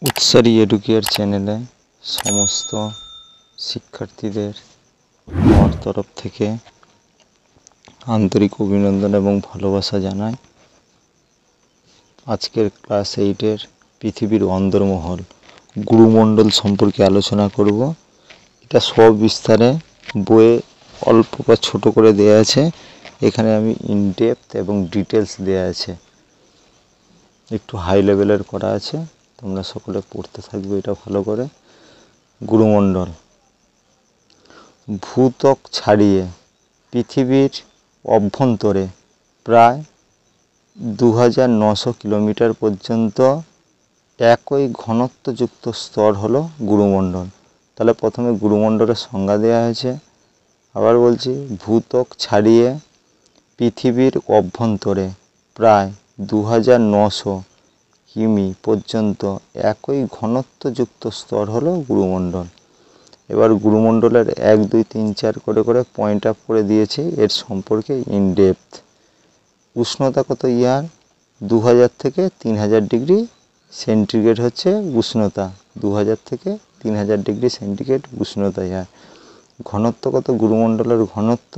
উৎসারী educare চ্যানেলে সমস্ত শিক্ষার্থীদের আমার তরফ থেকে আন্তরিক অভিনন্দন এবং ভালোবাসা জানাই। আজকের ক্লাস 8-এর পৃথিবীর অন্দরমহল গুরুমণ্ডল সম্পর্কে আলোচনা করব। এটা সবিস্তারে বইয়ে অল্প বা ছোট করে দেয়া আছে। এখানে আমি ইন ডেপথ এবং ডিটেলস দেয়া আছে, একটু হাই লেভেলের করা আছে। তোমরা সকলে পড়তে থাকবে এটা ভালো করে। গুরুমণ্ডল ভূত্বক ছাড়িয়ে পৃথিবীর অভ্যন্তরে প্রায় 2900 কিলোমিটার পর্যন্ত একই ঘনত্বযুক্ত স্তর হলো গুরুমণ্ডল। তাহলে প্রথমে গুরুমণ্ডলের সংজ্ঞা দেওয়া হয়েছে। আবার বলছি, ভূত্বক ছাড়িয়ে পৃথিবীর অভ্যন্তরে প্রায় 2900 কিমি পর্যন্ত একই ঘনত্বযুক্ত স্তর হলো গুরুমণ্ডল। এবার গুরুমণ্ডলের 1, 2, 3, 4 করে পয়েন্ট আপ করে দিয়েছে এর সম্পর্কে ইন ডেপথ। উষ্ণতা কত ইয়ার? 2000 থেকে 3000 ডিগ্রি সেন্টিগ্রেড হচ্ছে উষ্ণতা। 2000 থেকে 3000 ডিগ্রি সেন্টিগ্রেড উষ্ণতা ইয়ার। ঘনত্ব কত? গুরুমণ্ডলের ঘনত্ব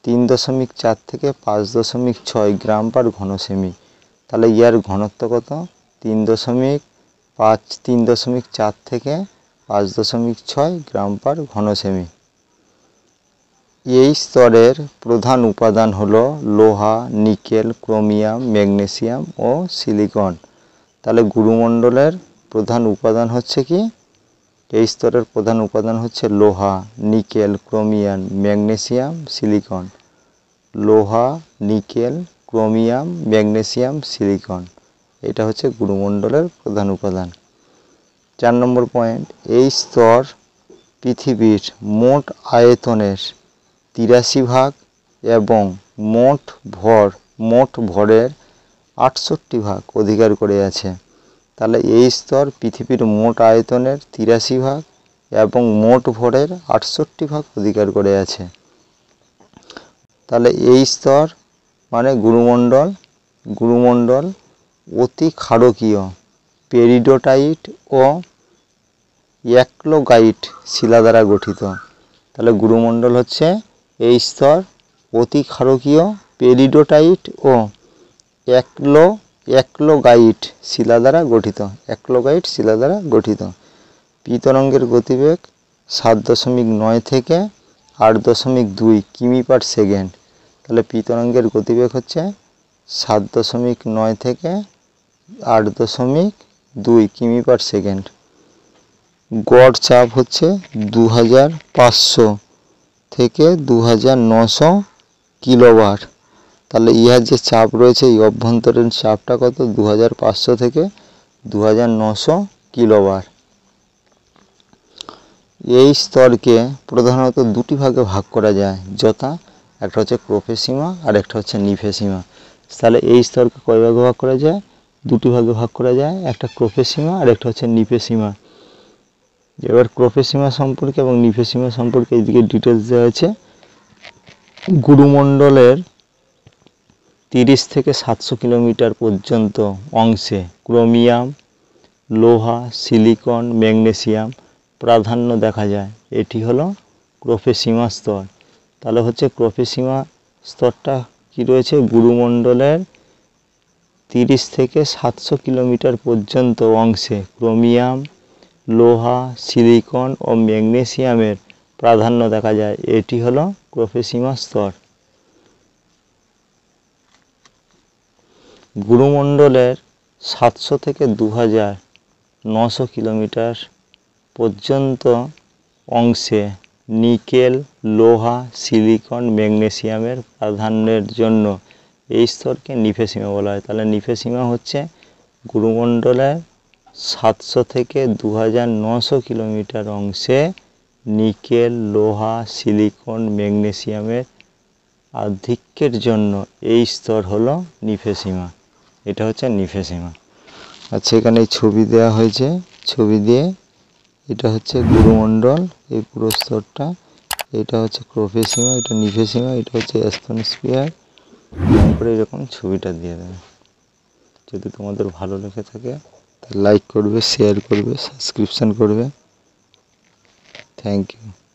3.4 থেকে 5.6 গ্রাম পার ঘন সেমি। তাহলে ইয়ার ঘনত্ব কত? 3.4 থেকে 5.6 গ্রাম পার ঘন সেমি। এই স্তরের প্রধান উপাদান হলো লোহা, নিকেল, ক্রোমিয়াম, ম্যাগনেসিয়াম ও সিলিকন। তাহলে গুরুমণ্ডলের প্রধান উপাদান হচ্ছে কি? এই স্তরের প্রধান উপাদান হচ্ছে লোহা, নিকেল, ক্রোমিয়াম, ম্যাগনেসিয়াম, সিলিকন। লোহা, নিকেল, ক্রোমিয়াম, ম্যাগনেসিয়াম, সিলিকন, এটা হচ্ছে গুরুমণ্ডলের প্রধান উপাদান। 4 নম্বর পয়েন্ট, এই স্তর পৃথিবীর মোট আয়তনের 83 ভাগ এবং মোট ভরের 68 ভাগ অধিকার করে আছে। তাহলে এই স্তর পৃথিবীর মোট আয়তনের 83 ভাগ এবং মোট ভরের 68 ভাগ অধিকার করে আছে। তাহলে এই স্তর মানে গুরুমণ্ডল অতি ক্ষারকীয় পেরিডোটাইট ও অ্যাক্লোগাইট শিলা দ্বারা গঠিত। তাহলে গুরুমণ্ডল হচ্ছে এই স্তর অতি ক্ষারকীয় পেরিডোটাইট ও অ্যাক্লোগাইট শিলা দ্বারা গঠিত। পি তরঙ্গের গতিবেগ 7.9 থেকে 8.2 কিমি পার সেকেন্ড। তাহলে পি তরঙ্গের গতিবেগ হচ্ছে 7.9 থেকে 8.2 কিমি পার সেকেন্ড। গড় চাপ হচ্ছে 2500 থেকে 2900 কিলোবার। তাহলে ইহার যে চাপ রয়েছে, এই অভ্যন্তরীণ চাপটা কত? 2500 থেকে 2900 কিলোবার। এই স্তরকে প্রধানত দুটি ভাগে ভাগ করা যায়, যথা একটা হচ্ছে ক্রোফেসীমা আর একটা হচ্ছে নিফেসীমা। তাহলে এই স্তরকে কয় ভাগে ভাগ করা যায়? দুটি ভাগে ভাগ করা যায়, একটা ক্রোফেসীমা আর একটা হচ্ছে নিফেসীমা। এবার ক্রোফেসীমা সম্পর্কে এবং নিফেসীমা সম্পর্কে এইদিকে ডিটেলস দেওয়া আছে। গুরুমণ্ডলের 30 থেকে 700 কিলোমিটার পর্যন্ত অংশে ক্রোমিয়াম, লোহা, সিলিকন, ম্যাগনেসিয়াম প্রাধান্য দেখা যায়। এটি হলো ক্রোফেসীমা স্তর। তাহলে হচ্ছে ক্রোফেসীমা স্তরটা কি রয়েছে? গুরুমণ্ডলের 30 থেকে 700 কিলোমিটার পর্যন্ত অংশে ক্রোমিয়াম, লোহা, সিলিকন ও ম্যাগনেসিয়ামের প্রাধান্য দেখা যায়। এটি হলো ক্রোফেসীমা স্তর। গুরুমণ্ডলের 700 থেকে 2900 কিলোমিটার পর্যন্ত অংশে নিকেল, লোহা, সিলিকন, ম্যাগনেসিয়ামের প্রাধান্যের জন্য এই স্তরকে নিফেসীমা বলা হয়। তাহলে নিফেসীমা হচ্ছে গুরুমণ্ডলের 700 থেকে 2900 কিলোমিটার অংশে নিকেল, লোহা, সিলিকন, ম্যাগনেসিয়ামের আধিক্যের জন্য এই স্তর হলো নিফেসীমা। এটা হচ্ছে নিফেসীমা। আচ্ছা, এখানে এই ছবি দেওয়া হয়েছে, ছবি দিয়ে এটা হচ্ছে গুরুমণ্ডল, এই পুরো স্তরটা। এটা হচ্ছে ক্রোফেসীমা, এটা নিফেসীমা, এটা হচ্ছে অ্যাস্তনোস্ফিয়ার। করে এরকম ছবিটা দিয়ে দেবে। যদি তোমাদের ভালো লেগে থাকে লাইক করবে, শেয়ার করবে, সাবস্ক্রিপশন করবে। Thank you.